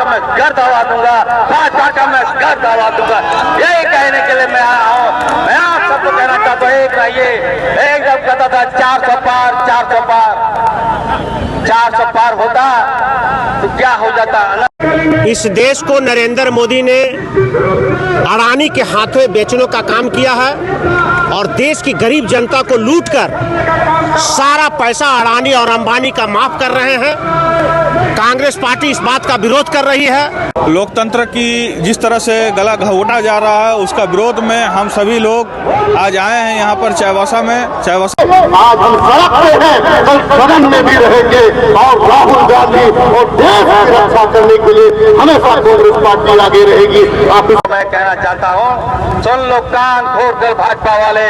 मैं घर दबा दूंगा, भाजपा का मैं घर दबा दूंगा। यही कहने के लिए मैं आया हूँ। मैं आप सबको कहना चाहता हूँ, एक रहिए। एकदम कहता था 400 पार, 400 पार, 400 पार होता तो क्या हो जाता। इस देश को नरेंद्र मोदी ने अडानी के हाथों बेचने का काम किया है और देश की गरीब जनता को लूटकर सारा पैसा अडानी और अंबानी का माफ कर रहे हैं। कांग्रेस पार्टी इस बात का विरोध कर रही है। लोकतंत्र की जिस तरह से गला घोटा जा रहा है उसका विरोध में हम सभी लोग आज आए हैं यहाँ पर चाईबासा में। आज हम सड़क पे हैं, कल सदन में भी रहेंगे और राहुल गांधी और देश की रक्षा करने के लिए हमेशा कांग्रेस पार्टी आगे रहेगी। आप मैं कहना चाहता हूँ, सुन लो कान खोल कर भाजपा वाले,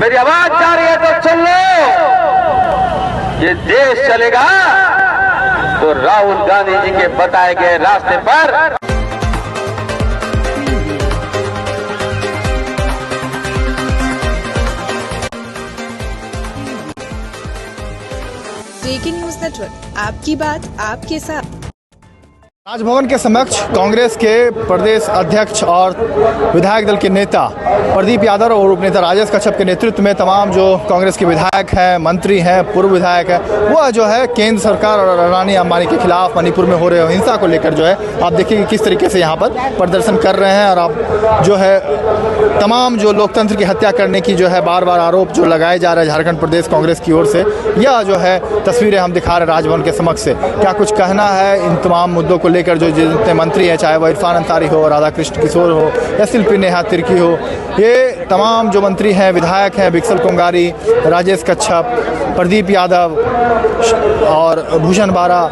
मेरी आवाज जा रही है तो सुन लो। ये देश चलेगा तो राहुल गांधी जी के बताए गए रास्ते पर। ब्रेकिंग न्यूज नेटवर्क, आपकी बात आपके साथ। राजभवन के समक्ष कांग्रेस के प्रदेश अध्यक्ष और विधायक दल के नेता प्रदीप यादव और उपनेता राजेश कच्छप के नेतृत्व में तमाम जो कांग्रेस के विधायक हैं, मंत्री हैं, पूर्व विधायक हैं, वह जो है केंद्र सरकार और अडानी अंबानी के खिलाफ मणिपुर में हो रहे हिंसा को लेकर जो है आप देखिए किस तरीके से यहाँ पर प्रदर्शन कर रहे हैं। और आप जो है तमाम जो लोकतंत्र की हत्या करने की जो है बार बार आरोप जो लगाए जा रहे हैं झारखंड प्रदेश कांग्रेस की ओर से, यह जो है तस्वीरें हम दिखा रहे हैं राजभवन के समक्ष से। क्या कुछ कहना है इन तमाम मुद्दों को लेकर जो जितने मंत्री हैं, चाहे वह इरफान अंसारी हो, राधा कृष्ण किशोर हो या शिल्पी नेहा तिर्की हो, ये तमाम जो मंत्री हैं, विधायक हैं, बिक्सल कोंगारी, राजेश कच्छप, प्रदीप यादव और भूषण बारा,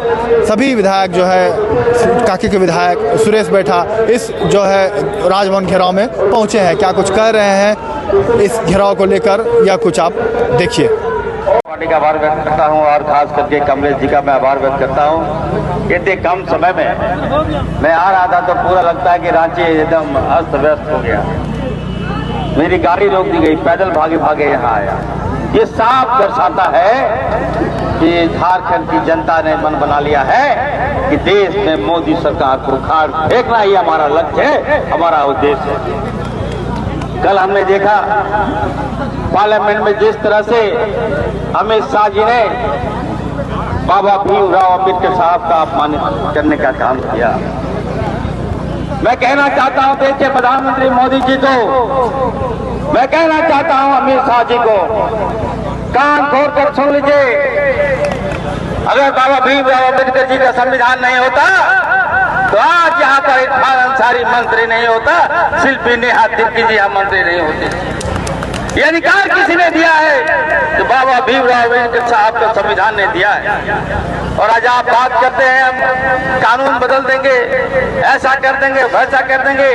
सभी विधायक जो है काकी के विधायक सुरेश बैठा इस जो है राजभवन घेराव में पहुंचे हैं। क्या कुछ कह रहे हैं इस घेराव को लेकर, या कुछ आप देखिए। पार्टी का आभार व्यक्त करता हूं और खास करके कमलेश जी का मैं आभार व्यक्त करता हूं। इतने कम समय में मैं आ रहा था तो पूरा लगता है कि रांची एकदम अस्त व्यस्त हो गया। मेरी गाड़ी रोक दी गई, पैदल भागे भागे यहाँ आया। ये साफ दर्शाता है कि झारखंड की जनता ने मन बना लिया है कि देश में मोदी सरकार को उखाड़ फेंकना ही हमारा लक्ष्य है, हमारा उद्देश्य है। कल हमने देखा पार्लियामेंट में जिस तरह से अमित शाह जी ने बाबा भीमराव अम्बेडकर साहब का अपमानित करने का काम किया। मैं कहना चाहता हूं देश के प्रधानमंत्री मोदी जी को, मैं कहना चाहता हूं अमित शाह जी को, कान खोल कर सुन लीजिए। अगर बाबा भीमराव अम्बेडकर जी का संविधान नहीं होता तो आज यहाँ पर इरफान अंसारी मंत्री नहीं होता, शिल्पी नेहा तिर्की जी यहाँ मंत्री नहीं होते। ये अधिकार किसी ने दिया है? तो बाबा भीमराव अम्बेडकर साहब का संविधान ने दिया है। और आज आप बात करते हैं हम कानून बदल देंगे, ऐसा कर देंगे, वैसा कर देंगे,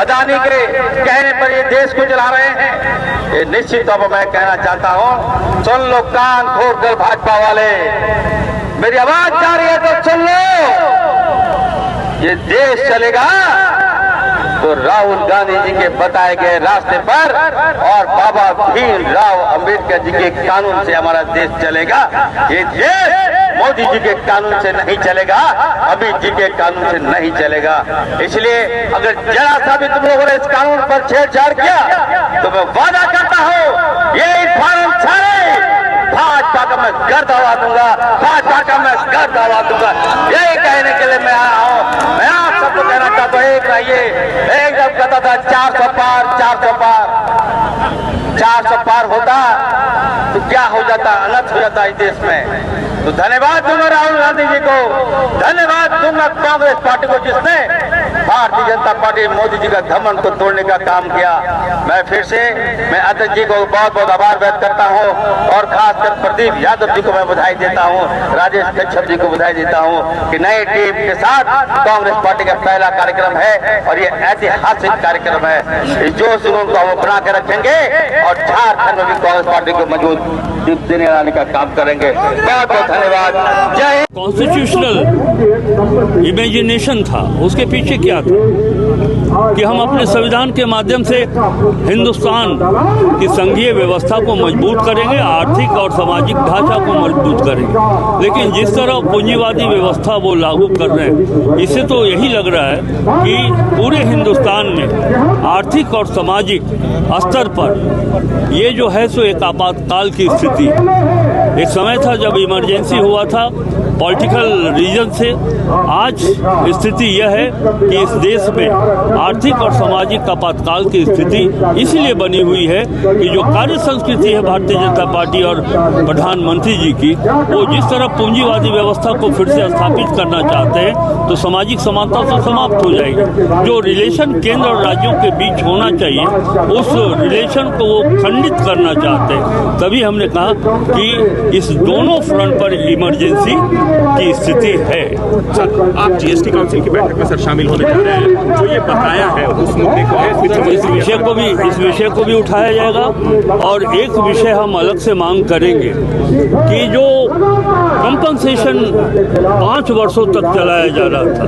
अडानी के कहने पर ये देश को चला रहे हैं। ये निश्चित तौर पर मैं कहना चाहता हूँ, सुन लो कान खोल कर भाजपा वाले, मेरी आवाज जा रही है तो सुन लो। ये देश चलेगा तो राहुल गांधी जी के बताए गए रास्ते पर और बाबा भीमराव अम्बेडकर जी के कानून से हमारा देश चलेगा। ये देश मोदी जी के कानून से नहीं चलेगा, अमित जी के कानून से नहीं चलेगा। इसलिए अगर जरा सा भी तुम लोगों ने इस कानून पर छेड़छाड़ किया तो मैं वादा करता हूँ ये इरफान अंसारी भाजपा का मैं घर दबा दूंगा, भाजपा का मैं घर दबा दूंगा। यही कहने के लिए मैं आया हूँ। मैं आप सबको कहना चाहता हूँ, एक रहिए। एकदम कहता था 400 पार, 400 पार, 400 पार होता तो क्या हो जाता, अनर्थ हो जाता इस देश में। तो धन्यवाद दूंगा राहुल गांधी जी को, धन्यवाद दूंगा कांग्रेस पार्टी को जिसने भारतीय जनता पार्टी मोदी जी का घमंड को तोड़ने का काम किया। मैं फिर से मैं अध्यक्ष जी को बहुत बहुत आभार व्यक्त करता हूं और खासकर प्रदीप यादव जी को मैं बधाई देता हूं, राजेश कच्छप जी को बधाई देता हूं कि नई टीम के साथ कांग्रेस पार्टी का पहला कार्यक्रम है और ये ऐतिहासिक कार्यक्रम है। इस जोश जुनून को हम बना के रखेंगे और झारखंड में भी कांग्रेस पार्टी को मजबूत देने लाने का काम करेंगे। बहुत बहुत धन्यवाद। जय हिंद। कॉन्स्टिट्यूशनल इमेजिनेशन था, उसके पीछे क्या था कि हम अपने संविधान के माध्यम से हिंदुस्तान की संघीय व्यवस्था को मजबूत करेंगे, आर्थिक और सामाजिक ढांचा को मजबूत करेंगे। लेकिन जिस तरह पूंजीवादी व्यवस्था वो लागू कर रहे हैं, इससे तो यही लग रहा है कि पूरे हिंदुस्तान में आर्थिक और सामाजिक स्तर पर ये जो है सो एक आपातकाल की स्थिति। एक समय था जब इमरजेंसी हुआ था पॉलिटिकल रीजन से, आज स्थिति यह है कि इस देश में आर्थिक और सामाजिक आपातकाल की स्थिति इसलिए बनी हुई है कि जो कार्य संस्कृति है भारतीय जनता पार्टी और प्रधानमंत्री जी की, वो जिस तरह पूंजीवादी व्यवस्था को फिर से स्थापित करना चाहते हैं तो सामाजिक समानता तो समाप्त हो जाएगी। जो रिलेशन केंद्र और राज्यों के बीच होना चाहिए उस रिलेशन को वो खंडित करना चाहते हैं। तभी हमने कहा कि इस दोनों फ्रंट पर इमरजेंसी की स्थिति है। सर, आप जीएसटी काउंसिल की बैठक में सर शामिल होने जा रहे हैं, जो ये बकाया है उस मुद्दे को इस विषय को भी उठाया जाएगा। और एक विषय हम अलग से मांग करेंगे कि जो कंपनसेशन 5 वर्षों तक चलाया जा रहा था,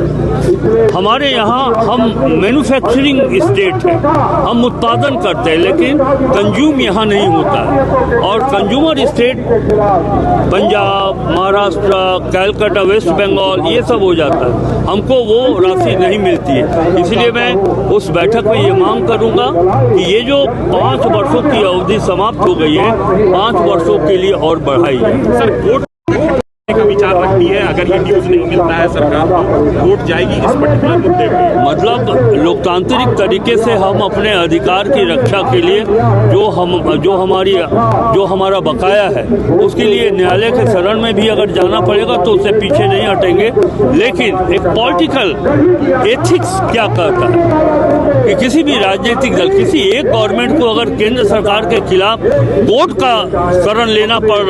हमारे यहाँ हम मैन्युफैक्चरिंग स्टेट है, हम उत्पादन करते हैं लेकिन कंज्यूम यहाँ नहीं होता है। और कंज्यूमर स्टेट पंजाब, महाराष्ट्र, कैलकाटा, वेस्ट बंगाल ये सब हो जाता है, हमको वो राशि नहीं मिलती है। इसलिए मैं उस बैठक में ये मांग करूंगा कि ये जो 5 वर्षों की अवधि समाप्त हो गई है, 5 वर्षों के लिए और बढ़ाई जाए। सर, वोट का विचार रखती है, अगर ये न्यूज नहीं मिलता है सरकार को, वोट जाएगी इस पर्टिकुलर मुद्दे पे। मतलब लोकतांत्रिक तरीके से हम अपने अधिकार की रक्षा के लिए जो हमारा बकाया है उसके लिए न्यायालय के शरण में भी अगर जाना पड़ेगा तो उससे पीछे नहीं हटेंगे। लेकिन एक पॉलिटिकल एथिक्स क्या कहता है कि किसी भी राजनीतिक दल, किसी एक गवर्नमेंट को अगर केंद्र सरकार के खिलाफ कोर्ट का शरण लेना पड़